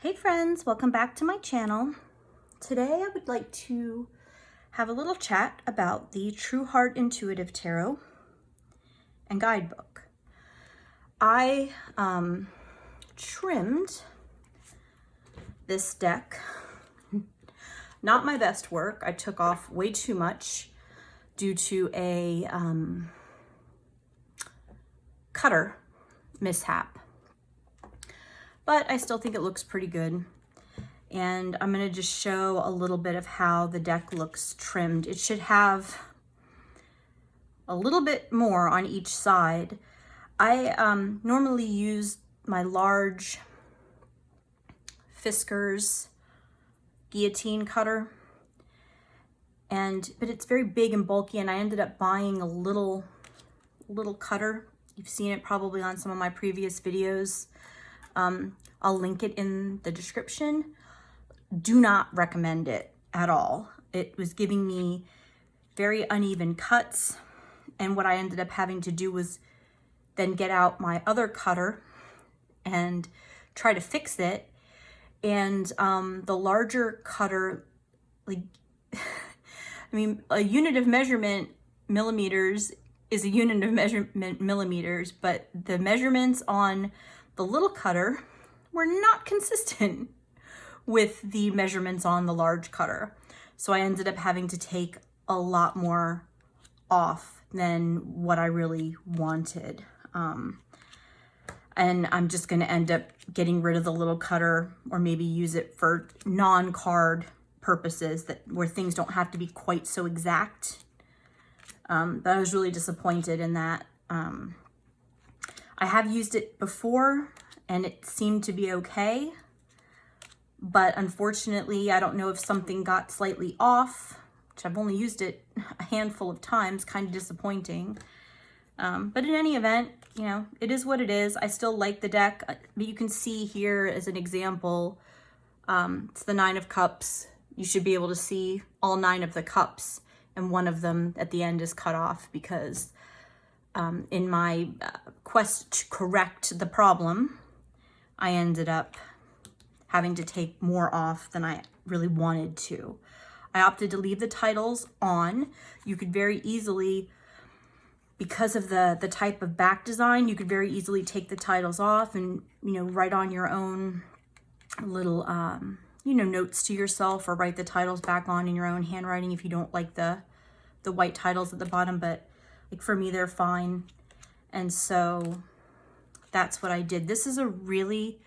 Hey friends, welcome back to my channel. Today I would like to have a little chat about the True Heart Intuitive Tarot and Guidebook. I trimmed this deck. Not my best work. I took off way too much due to a cutter mishap. But I still think it looks pretty good. And I'm going to just show a little bit of how the deck looks trimmed. It should have a little bit more on each side. I normally use my large Fiskars guillotine cutter, but it's very big and bulky, and I ended up buying a little cutter. You've seen it probably on some of my previous videos. I'll link it in the description. Do not recommend it at all. It was giving me very uneven cuts, and what I ended up having to do was then get out my other cutter and try to fix it. And the larger cutter, like, I mean, a unit of measurement, millimeters, is a unit of measurement, millimeters, but the measurements on the little cutter were not consistent with the measurements on the large cutter. So I ended up having to take a lot more off than what I really wanted. And I'm just gonna end up getting rid of the little cutter, or maybe use it for non-card purposes where things don't have to be quite so exact. But I was really disappointed in that. I have used it before and it seemed to be okay, but unfortunately, I don't know if something got slightly off, which I've only used it a handful of times, kind of disappointing. But in any event, you know, it is what it is. I still like the deck, but you can see here as an example, it's the 9 of Cups. You should be able to see all 9 of the cups, and one of them at the end is cut off because in my quest to correct the problem, I ended up having to take more off than I really wanted to. I opted to leave the titles on. You could very easily, because of the type of back design, you could very easily take the titles off and, you know, write on your own little, you know, notes to yourself, or write the titles back on in your own handwriting if you don't like the white titles at the bottom. But like for me, they're fine. And so that's what I did. This is a really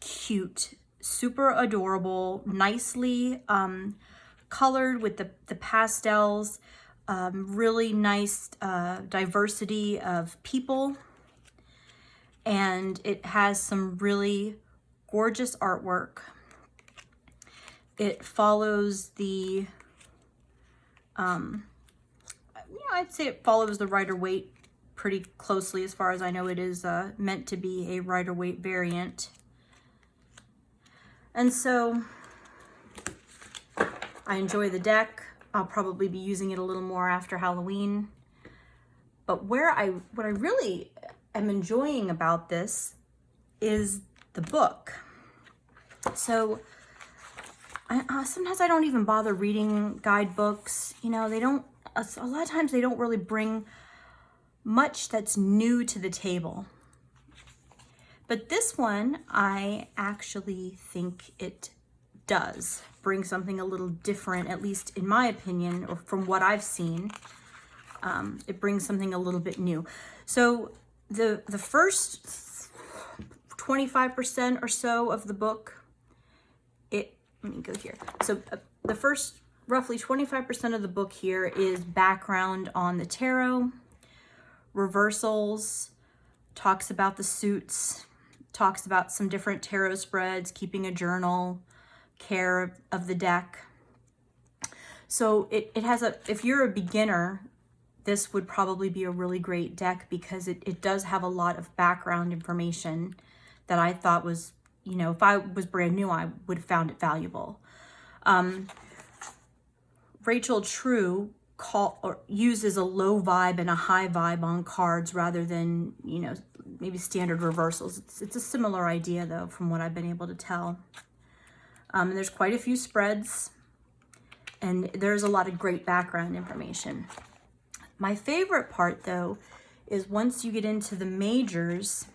cute, super adorable, nicely colored with the pastels, really nice diversity of people, and it has some really gorgeous artwork. It follows the I'd say it follows the Rider-Waite pretty closely. As far as I know, it is meant to be a Rider-Waite variant. And so I enjoy the deck. I'll probably be using it a little more after Halloween. But what I really am enjoying about this is the book. So sometimes I don't even bother reading guidebooks. You know, a lot of times they don't really bring much that's new to the table. But this one, I actually think it does bring something a little different, at least in my opinion, or from what I've seen. It brings something a little bit new. So the first 25% or so of the book, let me go here. So the first roughly 25% of the book here is background on the tarot, reversals, talks about the suits, talks about some different tarot spreads, keeping a journal, care of the deck. So it has if you're a beginner, this would probably be a really great deck, because it does have a lot of background information that I thought was, you know, if I was brand new, I would have found it valuable. Rachel True uses a low vibe and a high vibe on cards rather than, you know, maybe standard reversals. It's a similar idea though, from what I've been able to tell. And there's quite a few spreads, and there's a lot of great background information. My favorite part though is once you get into the majors,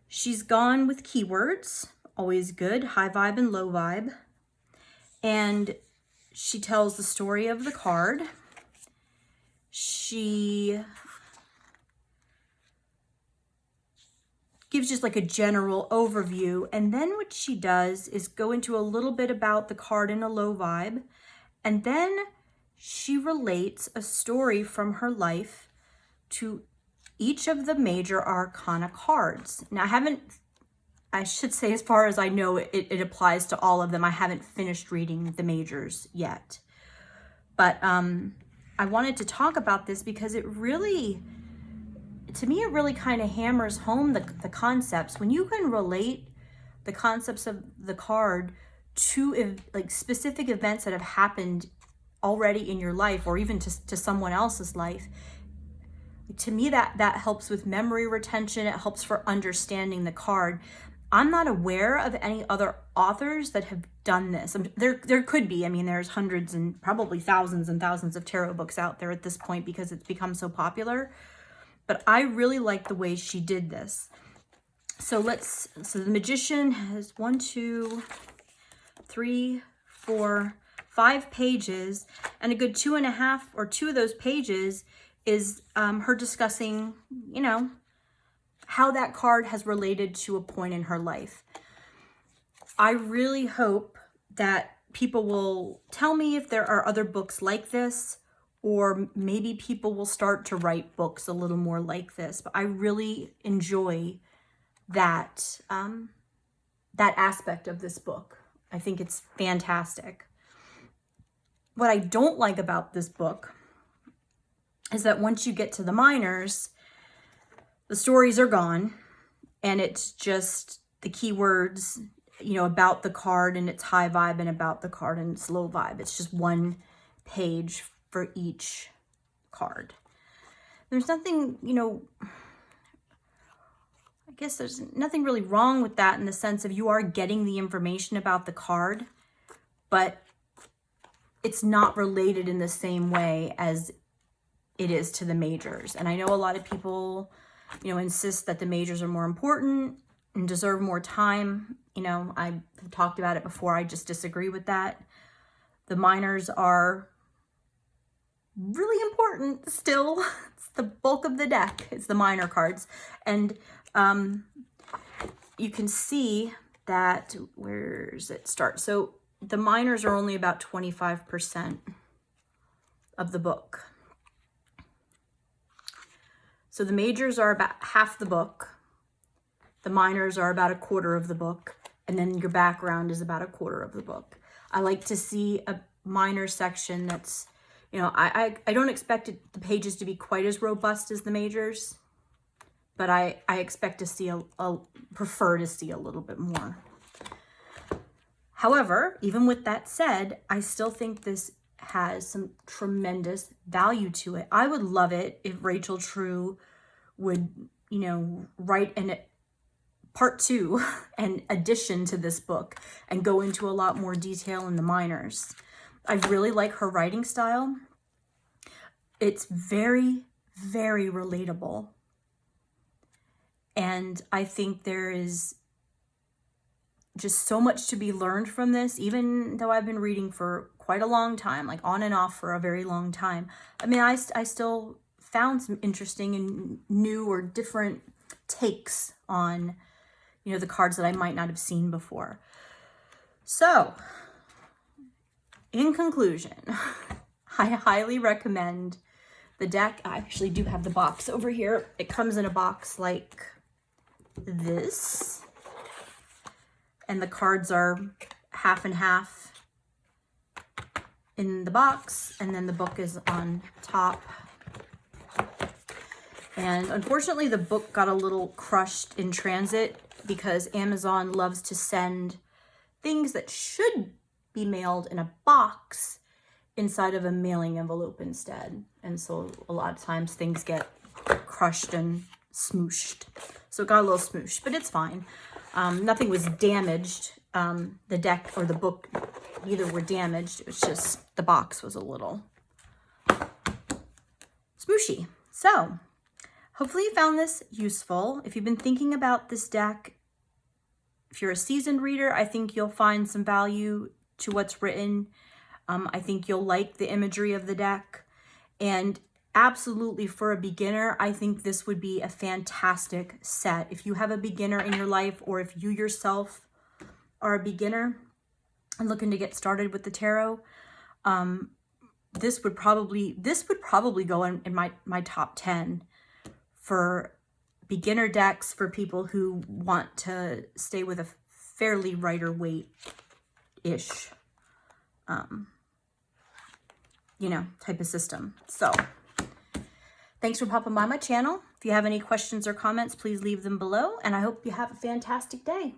she's gone with keywords, always good, high vibe and low vibe. And she tells the story of the card. She gives just like a general overview. And then what she does is go into a little bit about the card in a low vibe. And then she relates a story from her life to each of the major arcana cards. Now, I should say, as far as I know, it applies to all of them. I haven't finished reading the majors yet. But I wanted to talk about this because it really, to me, it really kind of hammers home the concepts. When you can relate the concepts of the card to like specific events that have happened already in your life, or even to someone else's life, to me that helps with memory retention. It helps for understanding the card. I'm not aware of any other authors that have done this. There could be. I mean, there's hundreds and probably thousands and thousands of tarot books out there at this point because it's become so popular. But I really like the way she did this. So the Magician has 1, 2, 3, 4, 5 pages, and a good 2.5 or 2 of those pages is her discussing, you know, how that card has related to a point in her life. I really hope that people will tell me if there are other books like this, or maybe people will start to write books a little more like this. But I really enjoy that, that aspect of this book. I think it's fantastic. What I don't like about this book is that once you get to the minors, the stories are gone, and it's just the keywords, you know, about the card and its high vibe, and about the card and its low vibe. It's just one page for each card. There's nothing, you know, I guess there's nothing really wrong with that in the sense of you are getting the information about the card, but it's not related in the same way as it is to the majors. And I know a lot of people, you know, insist that the majors are more important and deserve more time. You know, I've talked about it before. I just disagree with that. The minors are really important still. It's the bulk of the deck. It's the minor cards. And you can see that, where's it start? So the minors are only about 25% of the book. So the majors are about half the book. The minors are about 1/4 of the book. And then your background is about 1/4 of the book. I like to see a minor section that's, you know, I don't expect the pages to be quite as robust as the majors, but I expect to see prefer to see a little bit more. However, even with that said, I still think this has some tremendous value to it. I would love it if Rachel True would, you know, write part 2, an addition to this book, and go into a lot more detail in the minors. I really like her writing style. It's very, very relatable. And I think there is just so much to be learned from this, even though I've been reading for quite a long time, like on and off for a very long time. I mean, I still found some interesting and new or different takes on, you know, the cards that I might not have seen before. So, in conclusion, I highly recommend the deck. I actually do have the box over here. It comes in a box like this, and the cards are half and half in the box, and then the book is on top. And unfortunately, the book got a little crushed in transit because Amazon loves to send things that should be mailed in a box inside of a mailing envelope instead. And so a lot of times things get crushed and smooshed. So it got a little smooshed, but it's fine. Nothing was damaged. The deck or the book, neither were damaged. It was just the box was a little smooshy. So hopefully you found this useful. If you've been thinking about this deck, if you're a seasoned reader, I think you'll find some value to what's written. I think you'll like the imagery of the deck. And absolutely for a beginner, I think this would be a fantastic set. If you have a beginner in your life, or if you yourself are a beginner and looking to get started with the tarot, this would probably go in my top 10 for beginner decks, for people who want to stay with a fairly lighter weight-ish, you know, type of system. So thanks for popping by my channel. If you have any questions or comments, please leave them below, and I hope you have a fantastic day.